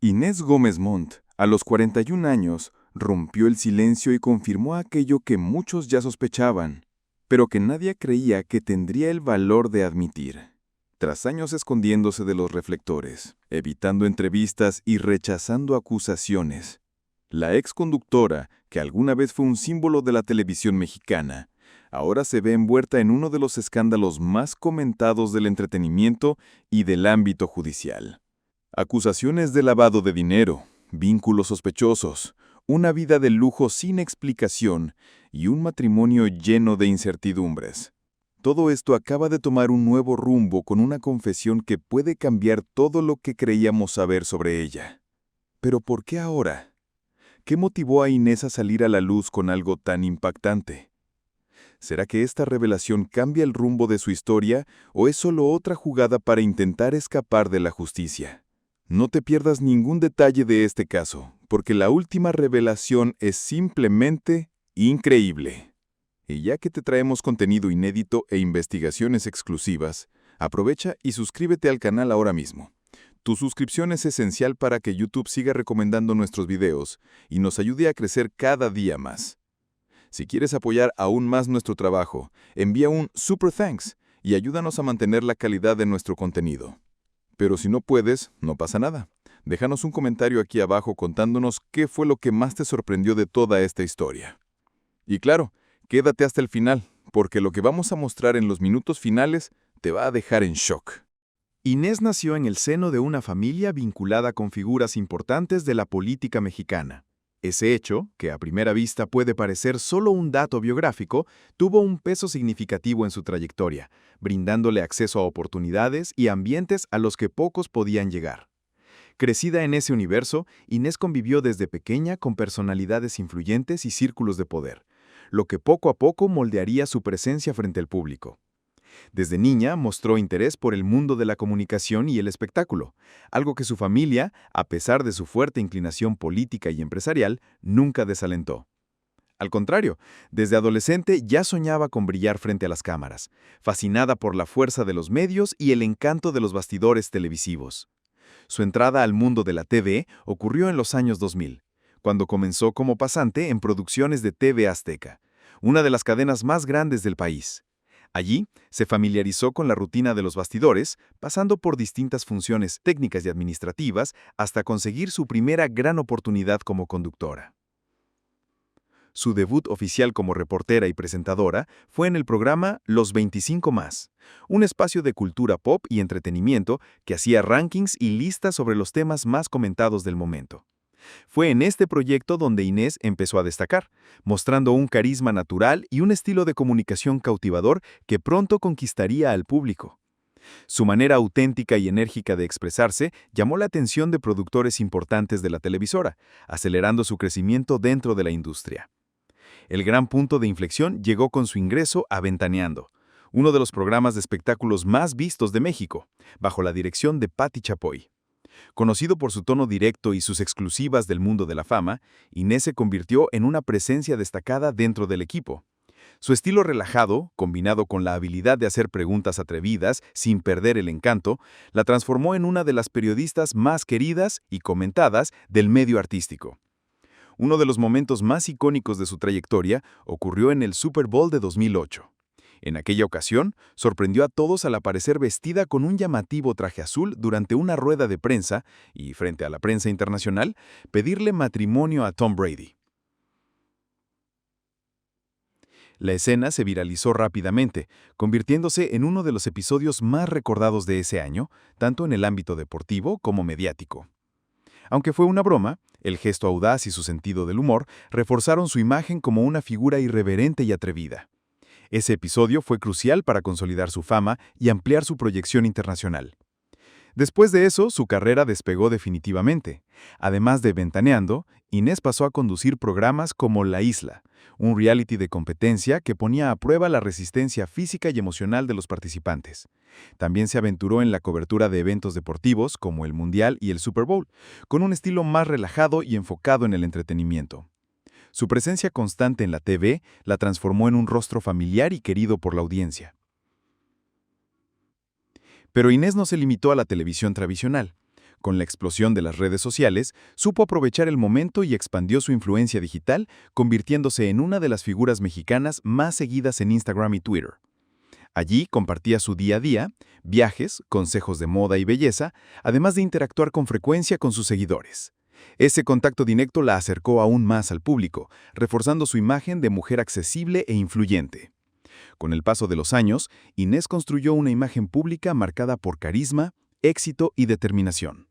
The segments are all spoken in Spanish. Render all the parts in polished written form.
Inés Gómez Montt, a los 41 años, rompió el silencio y confirmó aquello que muchos ya sospechaban, pero que nadie creía que tendría el valor de admitir. Tras años escondiéndose de los reflectores, evitando entrevistas y rechazando acusaciones, la exconductora, que alguna vez fue un símbolo de la televisión mexicana, ahora se ve envuelta en uno de los escándalos más comentados del entretenimiento y del ámbito judicial. Acusaciones de lavado de dinero, vínculos sospechosos, una vida de lujo sin explicación y un matrimonio lleno de incertidumbres. Todo esto acaba de tomar un nuevo rumbo con una confesión que puede cambiar todo lo que creíamos saber sobre ella. ¿Pero por qué ahora? ¿Qué motivó a Inés a salir a la luz con algo tan impactante? ¿Será que esta revelación cambia el rumbo de su historia o es solo otra jugada para intentar escapar de la justicia? No te pierdas ningún detalle de este caso, porque la última revelación es simplemente increíble. Y ya que te traemos contenido inédito e investigaciones exclusivas, aprovecha y suscríbete al canal ahora mismo. Tu suscripción es esencial para que YouTube siga recomendando nuestros videos y nos ayude a crecer cada día más. Si quieres apoyar aún más nuestro trabajo, envía un Super Thanks y ayúdanos a mantener la calidad de nuestro contenido. Pero si no puedes, no pasa nada. Déjanos un comentario aquí abajo contándonos qué fue lo que más te sorprendió de toda esta historia. Y claro, quédate hasta el final, porque lo que vamos a mostrar en los minutos finales te va a dejar en shock. Inés nació en el seno de una familia vinculada con figuras importantes de la política mexicana. Ese hecho, que a primera vista puede parecer solo un dato biográfico, tuvo un peso significativo en su trayectoria, brindándole acceso a oportunidades y ambientes a los que pocos podían llegar. Crecida en ese universo, Inés convivió desde pequeña con personalidades influyentes y círculos de poder, lo que poco a poco moldearía su presencia frente al público. Desde niña mostró interés por el mundo de la comunicación y el espectáculo, algo que su familia, a pesar de su fuerte inclinación política y empresarial, nunca desalentó. Al contrario, desde adolescente ya soñaba con brillar frente a las cámaras, fascinada por la fuerza de los medios y el encanto de los bastidores televisivos. Su entrada al mundo de la TV ocurrió en los años 2000, cuando comenzó como pasante en producciones de TV Azteca, una de las cadenas más grandes del país. Allí, se familiarizó con la rutina de los bastidores, pasando por distintas funciones técnicas y administrativas hasta conseguir su primera gran oportunidad como conductora. Su debut oficial como reportera y presentadora fue en el programa Los 25 Más, un espacio de cultura pop y entretenimiento que hacía rankings y listas sobre los temas más comentados del momento. Fue en este proyecto donde Inés empezó a destacar, mostrando un carisma natural y un estilo de comunicación cautivador que pronto conquistaría al público. Su manera auténtica y enérgica de expresarse llamó la atención de productores importantes de la televisora, acelerando su crecimiento dentro de la industria. El gran punto de inflexión llegó con su ingreso a Ventaneando, uno de los programas de espectáculos más vistos de México, bajo la dirección de Patti Chapoy. Conocido por su tono directo y sus exclusivas del mundo de la fama, Inés se convirtió en una presencia destacada dentro del equipo. Su estilo relajado, combinado con la habilidad de hacer preguntas atrevidas sin perder el encanto, la transformó en una de las periodistas más queridas y comentadas del medio artístico. Uno de los momentos más icónicos de su trayectoria ocurrió en el Super Bowl de 2008. En aquella ocasión, sorprendió a todos al aparecer vestida con un llamativo traje azul durante una rueda de prensa y, frente a la prensa internacional, pedirle matrimonio a Tom Brady. La escena se viralizó rápidamente, convirtiéndose en uno de los episodios más recordados de ese año, tanto en el ámbito deportivo como mediático. Aunque fue una broma, el gesto audaz y su sentido del humor reforzaron su imagen como una figura irreverente y atrevida. Ese episodio fue crucial para consolidar su fama y ampliar su proyección internacional. Después de eso, su carrera despegó definitivamente. Además de Ventaneando, Inés pasó a conducir programas como La Isla, un reality de competencia que ponía a prueba la resistencia física y emocional de los participantes. También se aventuró en la cobertura de eventos deportivos como el Mundial y el Super Bowl, con un estilo más relajado y enfocado en el entretenimiento. Su presencia constante en la TV la transformó en un rostro familiar y querido por la audiencia. Pero Inés no se limitó a la televisión tradicional. Con la explosión de las redes sociales, supo aprovechar el momento y expandió su influencia digital, convirtiéndose en una de las figuras mexicanas más seguidas en Instagram y Twitter. Allí compartía su día a día, viajes, consejos de moda y belleza, además de interactuar con frecuencia con sus seguidores. Ese contacto directo la acercó aún más al público, reforzando su imagen de mujer accesible e influyente. Con el paso de los años, Inés construyó una imagen pública marcada por carisma, éxito y determinación.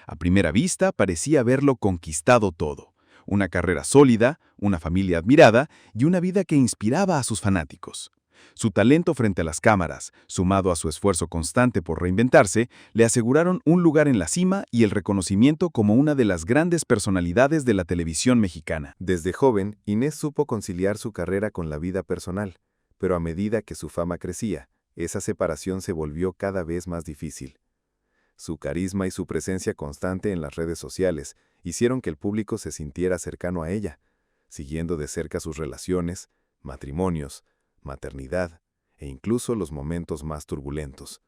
A primera vista parecía haberlo conquistado todo. Una carrera sólida, una familia admirada y una vida que inspiraba a sus fanáticos. Su talento frente a las cámaras, sumado a su esfuerzo constante por reinventarse, le aseguraron un lugar en la cima y el reconocimiento como una de las grandes personalidades de la televisión mexicana. Desde joven, Inés supo conciliar su carrera con la vida personal, pero a medida que su fama crecía, esa separación se volvió cada vez más difícil. Su carisma y su presencia constante en las redes sociales hicieron que el público se sintiera cercano a ella, siguiendo de cerca sus relaciones, matrimonios, maternidad e incluso los momentos más turbulentos.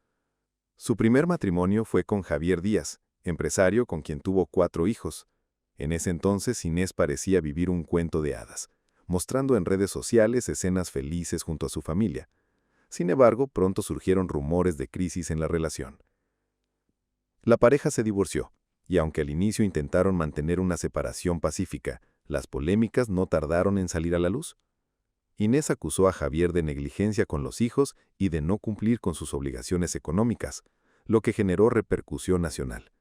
Su primer matrimonio fue con Javier Díaz, empresario con quien tuvo 4 hijos. En ese entonces Inés parecía vivir un cuento de hadas, mostrando en redes sociales escenas felices junto a su familia. Sin embargo, pronto surgieron rumores de crisis en la relación. La pareja se divorció, y aunque al inicio intentaron mantener una separación pacífica, las polémicas no tardaron en salir a la luz. Inés acusó a Javier de negligencia con los hijos y de no cumplir con sus obligaciones económicas, lo que generó repercusión nacional.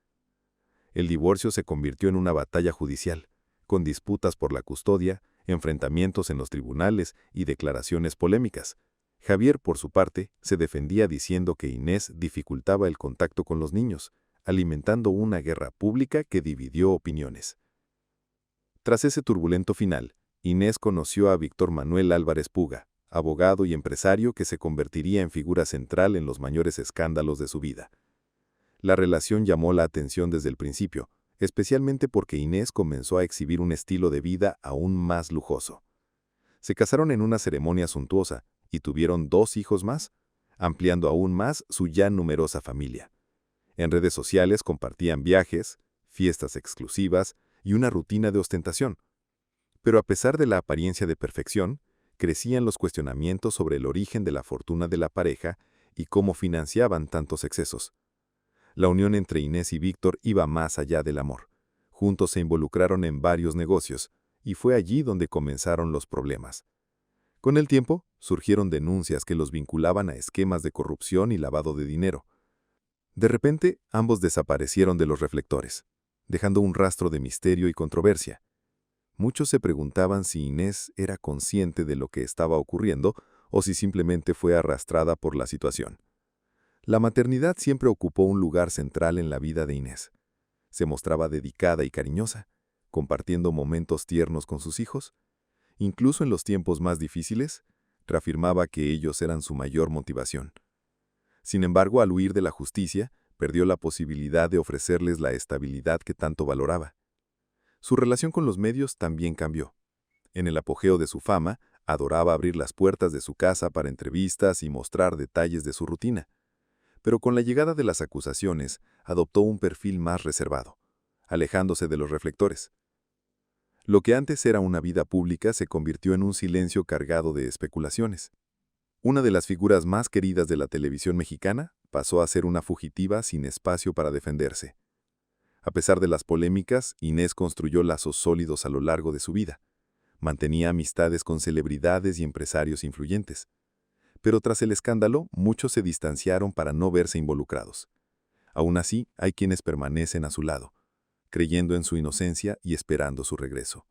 El divorcio se convirtió en una batalla judicial, con disputas por la custodia, enfrentamientos en los tribunales y declaraciones polémicas. Javier, por su parte, se defendía diciendo que Inés dificultaba el contacto con los niños, alimentando una guerra pública que dividió opiniones. Tras ese turbulento final, Inés conoció a Víctor Manuel Álvarez Puga, abogado y empresario que se convertiría en figura central en los mayores escándalos de su vida. La relación llamó la atención desde el principio, especialmente porque Inés comenzó a exhibir un estilo de vida aún más lujoso. Se casaron en una ceremonia suntuosa y tuvieron 2 hijos más, ampliando aún más su ya numerosa familia. En redes sociales compartían viajes, fiestas exclusivas y una rutina de ostentación. Pero a pesar de la apariencia de perfección, crecían los cuestionamientos sobre el origen de la fortuna de la pareja y cómo financiaban tantos excesos. La unión entre Inés y Víctor iba más allá del amor. Juntos se involucraron en varios negocios, y fue allí donde comenzaron los problemas. Con el tiempo, surgieron denuncias que los vinculaban a esquemas de corrupción y lavado de dinero. De repente, ambos desaparecieron de los reflectores, dejando un rastro de misterio y controversia. Muchos se preguntaban si Inés era consciente de lo que estaba ocurriendo o si simplemente fue arrastrada por la situación. La maternidad siempre ocupó un lugar central en la vida de Inés. Se mostraba dedicada y cariñosa, compartiendo momentos tiernos con sus hijos. Incluso en los tiempos más difíciles, reafirmaba que ellos eran su mayor motivación. Sin embargo, al huir de la justicia, perdió la posibilidad de ofrecerles la estabilidad que tanto valoraba. Su relación con los medios también cambió. En el apogeo de su fama, adoraba abrir las puertas de su casa para entrevistas y mostrar detalles de su rutina. Pero con la llegada de las acusaciones, adoptó un perfil más reservado, alejándose de los reflectores. Lo que antes era una vida pública se convirtió en un silencio cargado de especulaciones. Una de las figuras más queridas de la televisión mexicana pasó a ser una fugitiva sin espacio para defenderse. A pesar de las polémicas, Inés construyó lazos sólidos a lo largo de su vida. Mantenía amistades con celebridades y empresarios influyentes. Pero tras el escándalo, muchos se distanciaron para no verse involucrados. Aún así, hay quienes permanecen a su lado, creyendo en su inocencia y esperando su regreso.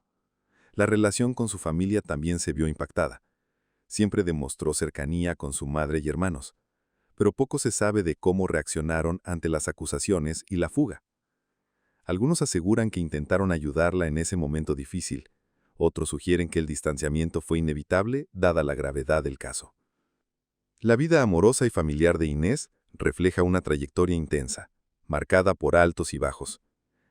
La relación con su familia también se vio impactada. Siempre demostró cercanía con su madre y hermanos, pero poco se sabe de cómo reaccionaron ante las acusaciones y la fuga. Algunos aseguran que intentaron ayudarla en ese momento difícil. Otros sugieren que el distanciamiento fue inevitable, dada la gravedad del caso. La vida amorosa y familiar de Inés refleja una trayectoria intensa, marcada por altos y bajos.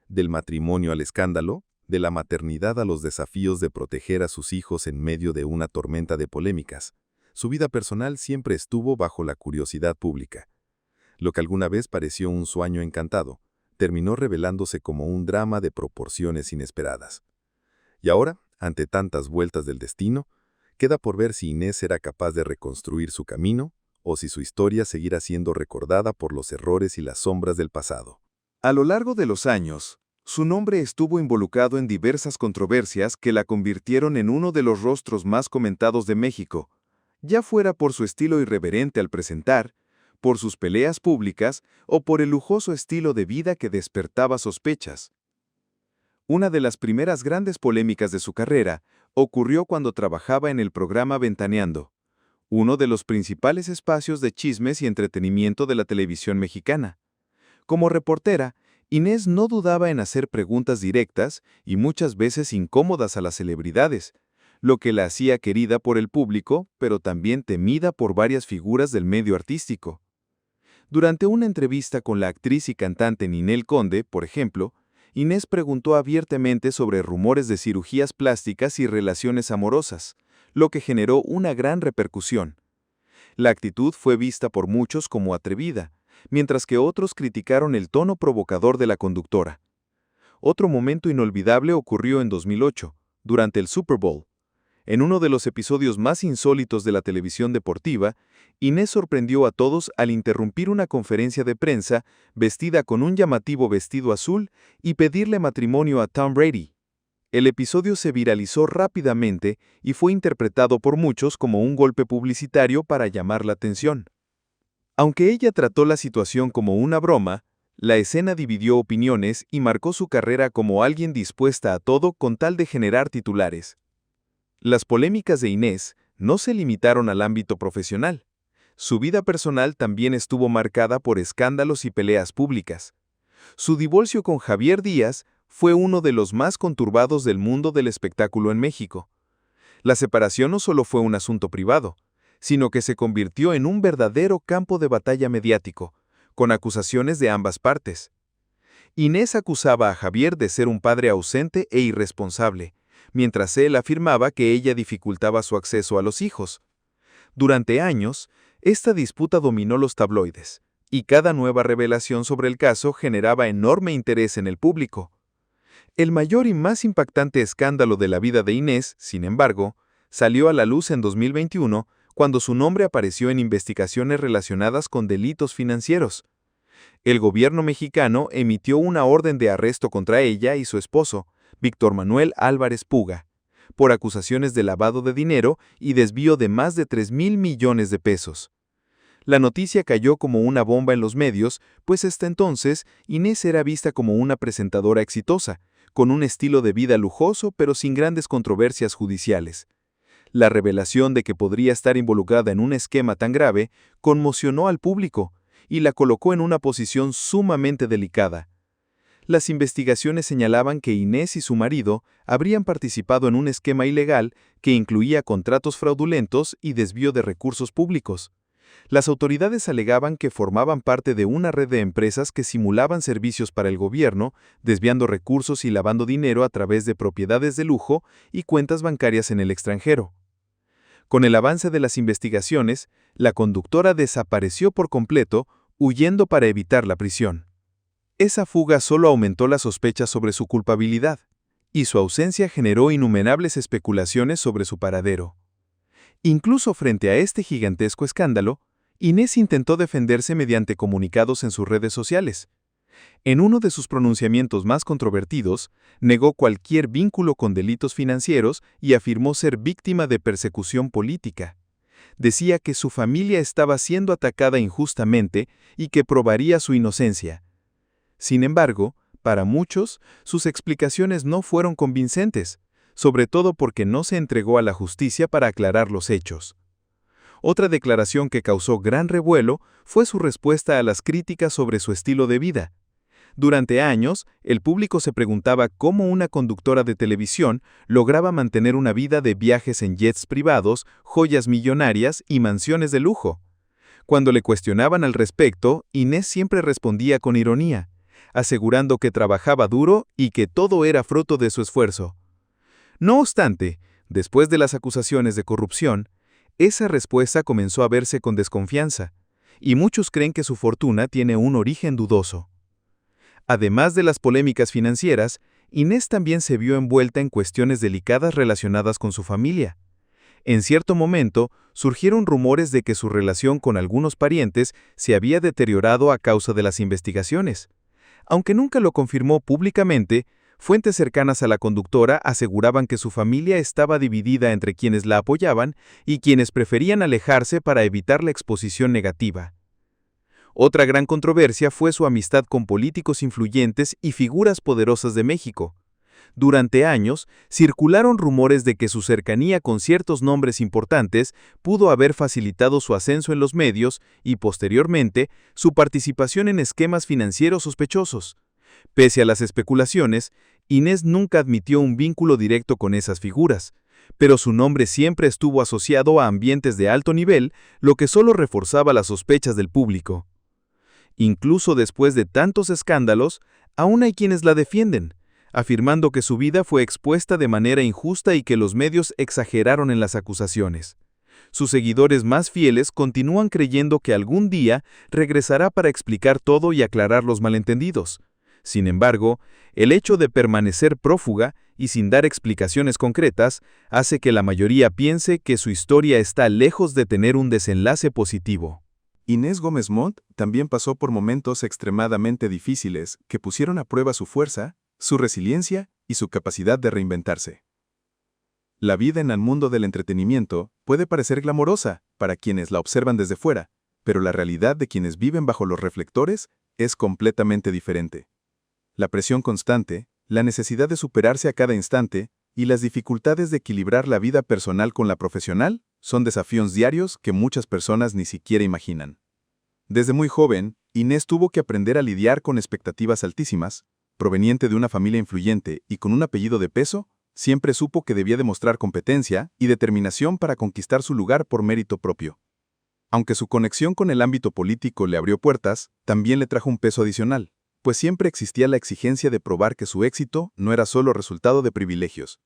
Del matrimonio al escándalo, de la maternidad a los desafíos de proteger a sus hijos en medio de una tormenta de polémicas, su vida personal siempre estuvo bajo la curiosidad pública. Lo que alguna vez pareció un sueño encantado, terminó revelándose como un drama de proporciones inesperadas. Y ahora, ante tantas vueltas del destino, queda por ver si Inés será capaz de reconstruir su camino o si su historia seguirá siendo recordada por los errores y las sombras del pasado. A lo largo de los años, su nombre estuvo involucrado en diversas controversias que la convirtieron en uno de los rostros más comentados de México, ya fuera por su estilo irreverente al presentar, por sus peleas públicas o por el lujoso estilo de vida que despertaba sospechas. Una de las primeras grandes polémicas de su carrera ocurrió cuando trabajaba en el programa Ventaneando, uno de los principales espacios de chismes y entretenimiento de la televisión mexicana. Como reportera, Inés no dudaba en hacer preguntas directas y muchas veces incómodas a las celebridades, lo que la hacía querida por el público, pero también temida por varias figuras del medio artístico. Durante una entrevista con la actriz y cantante Ninel Conde, por ejemplo, Inés preguntó abiertamente sobre rumores de cirugías plásticas y relaciones amorosas, lo que generó una gran repercusión. La actitud fue vista por muchos como atrevida, mientras que otros criticaron el tono provocador de la conductora. Otro momento inolvidable ocurrió en 2008, durante el Super Bowl. En uno de los episodios más insólitos de la televisión deportiva, Inés sorprendió a todos al interrumpir una conferencia de prensa vestida con un llamativo vestido azul y pedirle matrimonio a Tom Brady. El episodio se viralizó rápidamente y fue interpretado por muchos como un golpe publicitario para llamar la atención. Aunque ella trató la situación como una broma, la escena dividió opiniones y marcó su carrera como alguien dispuesta a todo con tal de generar titulares. Las polémicas de Inés no se limitaron al ámbito profesional. Su vida personal también estuvo marcada por escándalos y peleas públicas. Su divorcio con Javier Díaz fue uno de los más conturbados del mundo del espectáculo en México. La separación no solo fue un asunto privado, sino que se convirtió en un verdadero campo de batalla mediático, con acusaciones de ambas partes. Inés acusaba a Javier de ser un padre ausente e irresponsable, mientras él afirmaba que ella dificultaba su acceso a los hijos. Durante años, esta disputa dominó los tabloides, y cada nueva revelación sobre el caso generaba enorme interés en el público. El mayor y más impactante escándalo de la vida de Inés, sin embargo, salió a la luz en 2021, cuando su nombre apareció en investigaciones relacionadas con delitos financieros. El gobierno mexicano emitió una orden de arresto contra ella y su esposo, Víctor Manuel Álvarez Puga, por acusaciones de lavado de dinero y desvío de más de 3,000 millones de pesos. La noticia cayó como una bomba en los medios, pues hasta entonces Inés era vista como una presentadora exitosa, con un estilo de vida lujoso pero sin grandes controversias judiciales. La revelación de que podría estar involucrada en un esquema tan grave conmocionó al público y la colocó en una posición sumamente delicada. Las investigaciones señalaban que Inés y su marido habrían participado en un esquema ilegal que incluía contratos fraudulentos y desvío de recursos públicos. Las autoridades alegaban que formaban parte de una red de empresas que simulaban servicios para el gobierno, desviando recursos y lavando dinero a través de propiedades de lujo y cuentas bancarias en el extranjero. Con el avance de las investigaciones, la conductora desapareció por completo, huyendo para evitar la prisión. Esa fuga solo aumentó las sospechas sobre su culpabilidad, y su ausencia generó innumerables especulaciones sobre su paradero. Incluso frente a este gigantesco escándalo, Inés intentó defenderse mediante comunicados en sus redes sociales. En uno de sus pronunciamientos más controvertidos, negó cualquier vínculo con delitos financieros y afirmó ser víctima de persecución política. Decía que su familia estaba siendo atacada injustamente y que probaría su inocencia. Sin embargo, para muchos, sus explicaciones no fueron convincentes, sobre todo porque no se entregó a la justicia para aclarar los hechos. Otra declaración que causó gran revuelo fue su respuesta a las críticas sobre su estilo de vida. Durante años, el público se preguntaba cómo una conductora de televisión lograba mantener una vida de viajes en jets privados, joyas millonarias y mansiones de lujo. Cuando le cuestionaban al respecto, Inés siempre respondía con ironía, asegurando que trabajaba duro y que todo era fruto de su esfuerzo. No obstante, después de las acusaciones de corrupción, esa respuesta comenzó a verse con desconfianza, y muchos creen que su fortuna tiene un origen dudoso. Además de las polémicas financieras, Inés también se vio envuelta en cuestiones delicadas relacionadas con su familia. En cierto momento, surgieron rumores de que su relación con algunos parientes se había deteriorado a causa de las investigaciones. Aunque nunca lo confirmó públicamente, fuentes cercanas a la conductora aseguraban que su familia estaba dividida entre quienes la apoyaban y quienes preferían alejarse para evitar la exposición negativa. Otra gran controversia fue su amistad con políticos influyentes y figuras poderosas de México. Durante años, circularon rumores de que su cercanía con ciertos nombres importantes pudo haber facilitado su ascenso en los medios y, posteriormente, su participación en esquemas financieros sospechosos. Pese a las especulaciones, Inés nunca admitió un vínculo directo con esas figuras, pero su nombre siempre estuvo asociado a ambientes de alto nivel, lo que solo reforzaba las sospechas del público. Incluso después de tantos escándalos, aún hay quienes la defienden, afirmando que su vida fue expuesta de manera injusta y que los medios exageraron en las acusaciones. Sus seguidores más fieles continúan creyendo que algún día regresará para explicar todo y aclarar los malentendidos. Sin embargo, el hecho de permanecer prófuga y sin dar explicaciones concretas hace que la mayoría piense que su historia está lejos de tener un desenlace positivo. Inés Gómez Montt también pasó por momentos extremadamente difíciles que pusieron a prueba su fuerza, su resiliencia y su capacidad de reinventarse. La vida en el mundo del entretenimiento puede parecer glamorosa para quienes la observan desde fuera, pero la realidad de quienes viven bajo los reflectores es completamente diferente. La presión constante, la necesidad de superarse a cada instante y las dificultades de equilibrar la vida personal con la profesional son desafíos diarios que muchas personas ni siquiera imaginan. Desde muy joven, Inés tuvo que aprender a lidiar con expectativas altísimas. Proveniente de una familia influyente y con un apellido de peso, siempre supo que debía demostrar competencia y determinación para conquistar su lugar por mérito propio. Aunque su conexión con el ámbito político le abrió puertas, también le trajo un peso adicional, pues siempre existía la exigencia de probar que su éxito no era solo resultado de privilegios.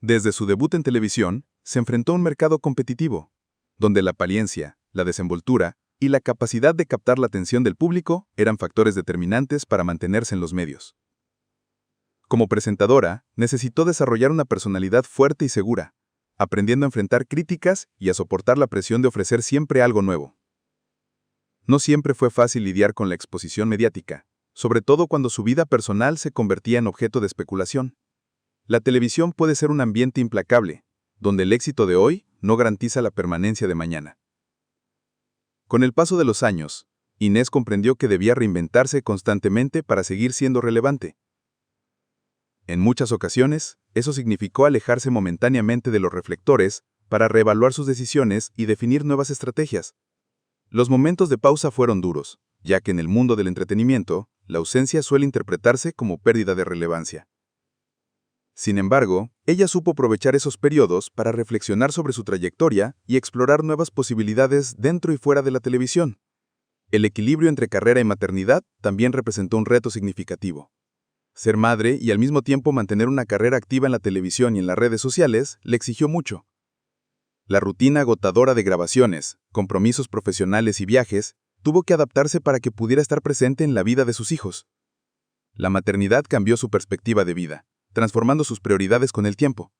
Desde su debut en televisión, se enfrentó a un mercado competitivo, donde la apariencia, la desenvoltura y la capacidad de captar la atención del público eran factores determinantes para mantenerse en los medios. Como presentadora, necesitó desarrollar una personalidad fuerte y segura, aprendiendo a enfrentar críticas y a soportar la presión de ofrecer siempre algo nuevo. No siempre fue fácil lidiar con la exposición mediática, sobre todo cuando su vida personal se convertía en objeto de especulación. La televisión puede ser un ambiente implacable, donde el éxito de hoy no garantiza la permanencia de mañana. Con el paso de los años, Inés comprendió que debía reinventarse constantemente para seguir siendo relevante. En muchas ocasiones, eso significó alejarse momentáneamente de los reflectores para reevaluar sus decisiones y definir nuevas estrategias. Los momentos de pausa fueron duros, ya que en el mundo del entretenimiento, la ausencia suele interpretarse como pérdida de relevancia. Sin embargo, ella supo aprovechar esos periodos para reflexionar sobre su trayectoria y explorar nuevas posibilidades dentro y fuera de la televisión. El equilibrio entre carrera y maternidad también representó un reto significativo. Ser madre y al mismo tiempo mantener una carrera activa en la televisión y en las redes sociales le exigió mucho. La rutina agotadora de grabaciones, compromisos profesionales y viajes tuvo que adaptarse para que pudiera estar presente en la vida de sus hijos. La maternidad cambió su perspectiva de vida, transformando sus prioridades con el tiempo.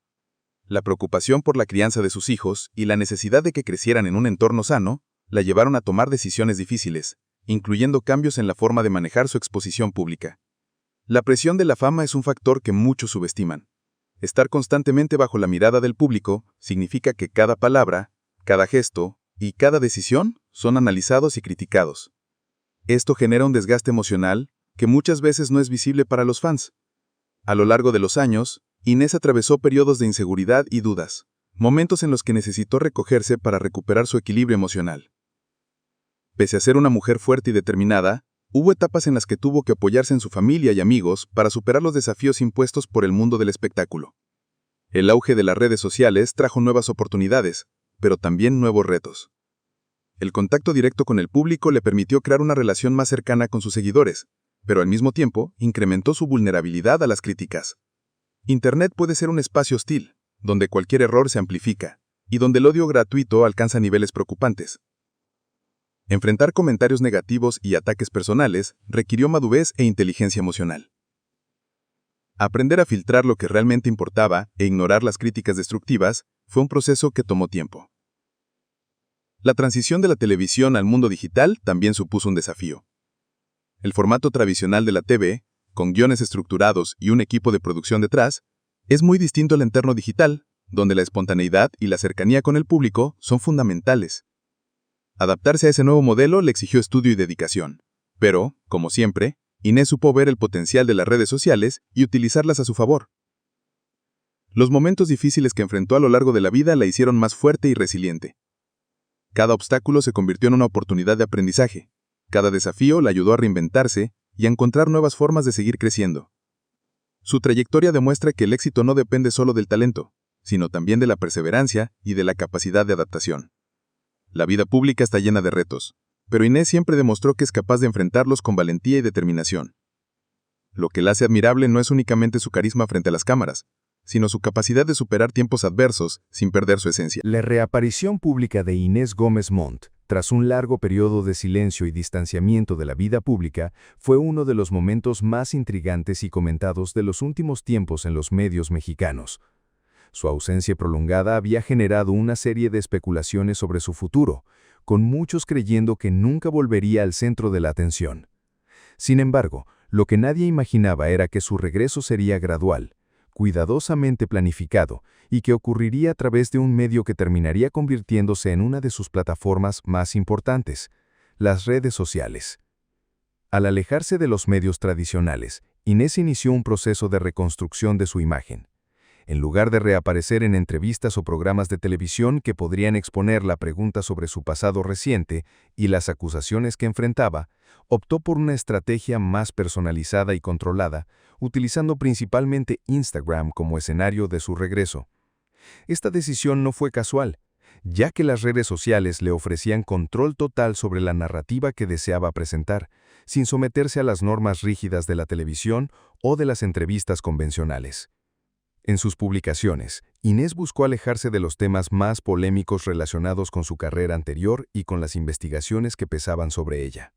La preocupación por la crianza de sus hijos y la necesidad de que crecieran en un entorno sano la llevaron a tomar decisiones difíciles, incluyendo cambios en la forma de manejar su exposición pública. La presión de la fama es un factor que muchos subestiman. Estar constantemente bajo la mirada del público significa que cada palabra, cada gesto y cada decisión son analizados y criticados. Esto genera un desgaste emocional que muchas veces no es visible para los fans. A lo largo de los años, Inés atravesó periodos de inseguridad y dudas, momentos en los que necesitó recogerse para recuperar su equilibrio emocional. Pese a ser una mujer fuerte y determinada, hubo etapas en las que tuvo que apoyarse en su familia y amigos para superar los desafíos impuestos por el mundo del espectáculo. El auge de las redes sociales trajo nuevas oportunidades, pero también nuevos retos. El contacto directo con el público le permitió crear una relación más cercana con sus seguidores, pero al mismo tiempo incrementó su vulnerabilidad a las críticas. Internet puede ser un espacio hostil, donde cualquier error se amplifica, y donde el odio gratuito alcanza niveles preocupantes. Enfrentar comentarios negativos y ataques personales requirió madurez e inteligencia emocional. Aprender a filtrar lo que realmente importaba e ignorar las críticas destructivas fue un proceso que tomó tiempo. La transición de la televisión al mundo digital también supuso un desafío. El formato tradicional de la TV, con guiones estructurados y un equipo de producción detrás, es muy distinto al entorno digital, donde la espontaneidad y la cercanía con el público son fundamentales. Adaptarse a ese nuevo modelo le exigió estudio y dedicación, pero, como siempre, Inés supo ver el potencial de las redes sociales y utilizarlas a su favor. Los momentos difíciles que enfrentó a lo largo de la vida la hicieron más fuerte y resiliente. Cada obstáculo se convirtió en una oportunidad de aprendizaje. Cada desafío la ayudó a reinventarse y a encontrar nuevas formas de seguir creciendo. Su trayectoria demuestra que el éxito no depende solo del talento, sino también de la perseverancia y de la capacidad de adaptación. La vida pública está llena de retos, pero Inés siempre demostró que es capaz de enfrentarlos con valentía y determinación. Lo que la hace admirable no es únicamente su carisma frente a las cámaras, sino su capacidad de superar tiempos adversos sin perder su esencia. La reaparición pública de Inés Gómez Montt, tras un largo periodo de silencio y distanciamiento de la vida pública, fue uno de los momentos más intrigantes y comentados de los últimos tiempos en los medios mexicanos. Su ausencia prolongada había generado una serie de especulaciones sobre su futuro, con muchos creyendo que nunca volvería al centro de la atención. Sin embargo, lo que nadie imaginaba era que su regreso sería gradual, cuidadosamente planificado, y que ocurriría a través de un medio que terminaría convirtiéndose en una de sus plataformas más importantes, las redes sociales. Al alejarse de los medios tradicionales, Inés inició un proceso de reconstrucción de su imagen. En lugar de reaparecer en entrevistas o programas de televisión que podrían exponer la pregunta sobre su pasado reciente y las acusaciones que enfrentaba, optó por una estrategia más personalizada y controlada, utilizando principalmente Instagram como escenario de su regreso. Esta decisión no fue casual, ya que las redes sociales le ofrecían control total sobre la narrativa que deseaba presentar, sin someterse a las normas rígidas de la televisión o de las entrevistas convencionales. En sus publicaciones, Inés buscó alejarse de los temas más polémicos relacionados con su carrera anterior y con las investigaciones que pesaban sobre ella.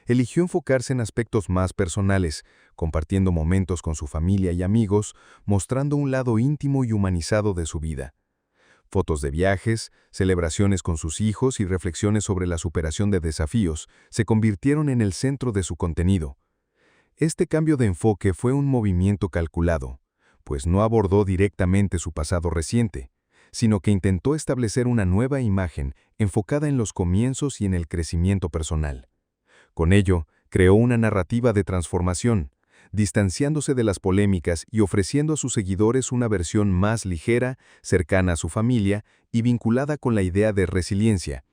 Eligió enfocarse en aspectos más personales, compartiendo momentos con su familia y amigos, mostrando un lado íntimo y humanizado de su vida. Fotos de viajes, celebraciones con sus hijos y reflexiones sobre la superación de desafíos se convirtieron en el centro de su contenido. Este cambio de enfoque fue un movimiento calculado, pues no abordó directamente su pasado reciente, sino que intentó establecer una nueva imagen enfocada en los comienzos y en el crecimiento personal. Con ello, creó una narrativa de transformación, distanciándose de las polémicas y ofreciendo a sus seguidores una versión más ligera, cercana a su familia y vinculada con la idea de resiliencia.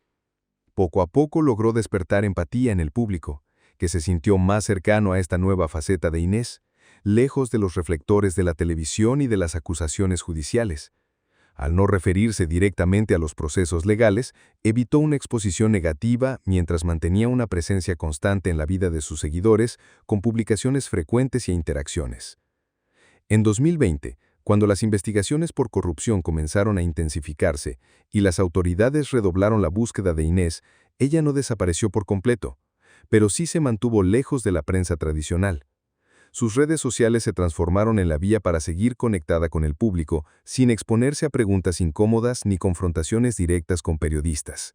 Poco a poco logró despertar empatía en el público, que se sintió más cercano a esta nueva faceta de Inés, lejos de los reflectores de la televisión y de las acusaciones judiciales. Al no referirse directamente a los procesos legales, evitó una exposición negativa mientras mantenía una presencia constante en la vida de sus seguidores con publicaciones frecuentes e interacciones. En 2020, cuando las investigaciones por corrupción comenzaron a intensificarse y las autoridades redoblaron la búsqueda de Inés, ella no desapareció por completo, pero sí se mantuvo lejos de la prensa tradicional. Sus redes sociales se transformaron en la vía para seguir conectada con el público, sin exponerse a preguntas incómodas ni confrontaciones directas con periodistas.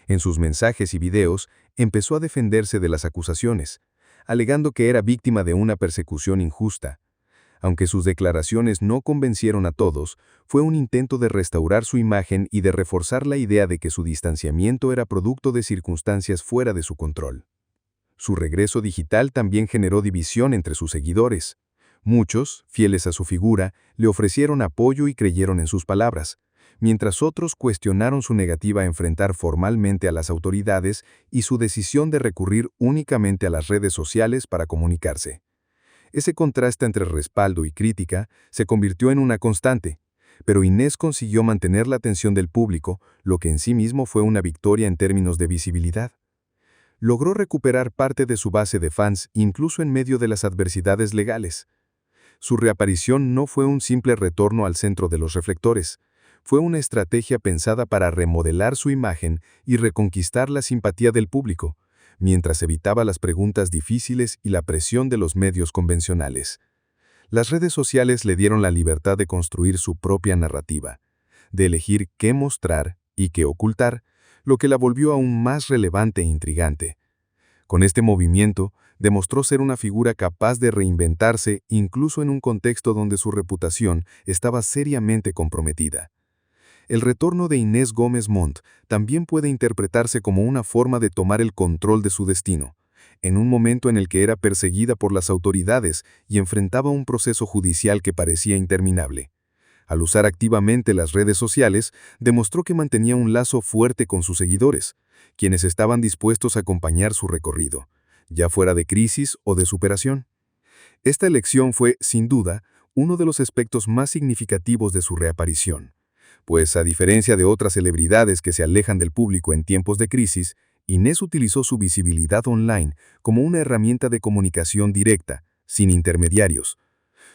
En sus mensajes y videos, empezó a defenderse de las acusaciones, alegando que era víctima de una persecución injusta. Aunque sus declaraciones no convencieron a todos, fue un intento de restaurar su imagen y de reforzar la idea de que su distanciamiento era producto de circunstancias fuera de su control. Su regreso digital también generó división entre sus seguidores. Muchos, fieles a su figura, le ofrecieron apoyo y creyeron en sus palabras, mientras otros cuestionaron su negativa a enfrentar formalmente a las autoridades y su decisión de recurrir únicamente a las redes sociales para comunicarse. Ese contraste entre respaldo y crítica se convirtió en una constante, pero Inés consiguió mantener la atención del público, lo que en sí mismo fue una victoria en términos de visibilidad. Logró recuperar parte de su base de fans incluso en medio de las adversidades legales. Su reaparición no fue un simple retorno al centro de los reflectores, Fue una estrategia pensada para remodelar su imagen y reconquistar la simpatía del público, mientras evitaba las preguntas difíciles y la presión de los medios convencionales. Las redes sociales le dieron la libertad de construir su propia narrativa, de elegir qué mostrar y qué ocultar, lo que la volvió aún más relevante e intrigante. Con este movimiento, demostró ser una figura capaz de reinventarse incluso en un contexto donde su reputación estaba seriamente comprometida. El retorno de Inés Gómez Montt también puede interpretarse como una forma de tomar el control de su destino, en un momento en el que era perseguida por las autoridades y enfrentaba un proceso judicial que parecía interminable. Al usar activamente las redes sociales, demostró que mantenía un lazo fuerte con sus seguidores, quienes estaban dispuestos a acompañar su recorrido, ya fuera de crisis o de superación. Esta elección fue, sin duda, uno de los aspectos más significativos de su reaparición, pues a diferencia de otras celebridades que se alejan del público en tiempos de crisis, Inés utilizó su visibilidad online como una herramienta de comunicación directa, sin intermediarios.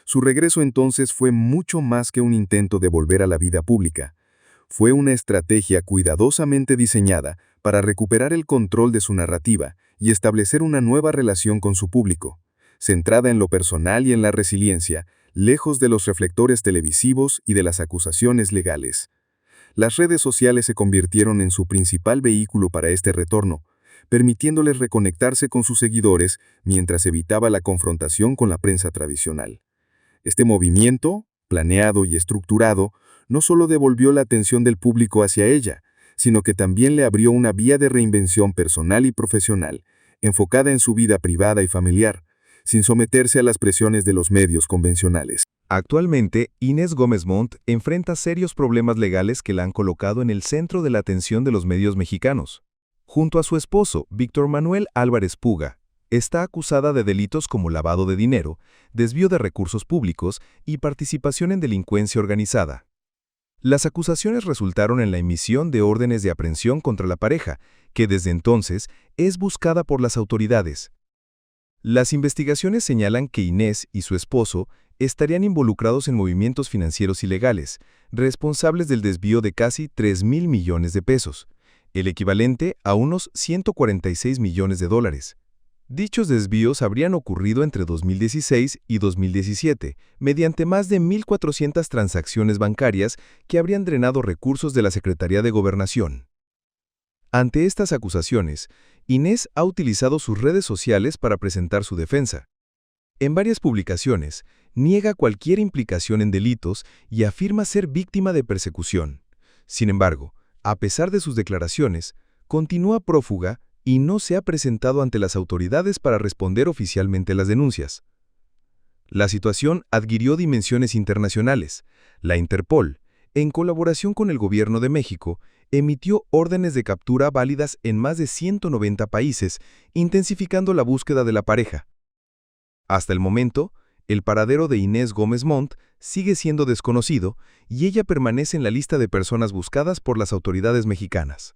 Su regreso entonces fue mucho más que un intento de volver a la vida pública. Fue una estrategia cuidadosamente diseñada para recuperar el control de su narrativa y establecer una nueva relación con su público, centrada en lo personal y en la resiliencia, lejos de los reflectores televisivos y de las acusaciones legales. Las redes sociales se convirtieron en su principal vehículo para este retorno, permitiéndoles reconectarse con sus seguidores mientras evitaba la confrontación con la prensa tradicional. Este movimiento, planeado y estructurado, no solo devolvió la atención del público hacia ella, sino que también le abrió una vía de reinvención personal y profesional, enfocada en su vida privada y familiar, sin someterse a las presiones de los medios convencionales. Actualmente, Inés Gómez Montt enfrenta serios problemas legales que la han colocado en el centro de la atención de los medios mexicanos. Junto a su esposo, Víctor Manuel Álvarez Puga, está acusada de delitos como lavado de dinero, desvío de recursos públicos y participación en delincuencia organizada. Las acusaciones resultaron en la emisión de órdenes de aprehensión contra la pareja, que desde entonces es buscada por las autoridades. Las investigaciones señalan que Inés y su esposo estarían involucrados en movimientos financieros ilegales, responsables del desvío de casi 3.000 millones de pesos, el equivalente a unos 146 millones de dólares. Dichos desvíos habrían ocurrido entre 2016 y 2017, mediante más de 1.400 transacciones bancarias que habrían drenado recursos de la Secretaría de Gobernación. Ante estas acusaciones, Inés ha utilizado sus redes sociales para presentar su defensa. En varias publicaciones, niega cualquier implicación en delitos y afirma ser víctima de persecución. Sin embargo, a pesar de sus declaraciones, continúa prófuga y no se ha presentado ante las autoridades para responder oficialmente las denuncias. La situación adquirió dimensiones internacionales. La Interpol, en colaboración con el Gobierno de México, emitió órdenes de captura válidas en más de 190 países, intensificando la búsqueda de la pareja. Hasta el momento, el paradero de Inés Gómez Montt sigue siendo desconocido y ella permanece en la lista de personas buscadas por las autoridades mexicanas.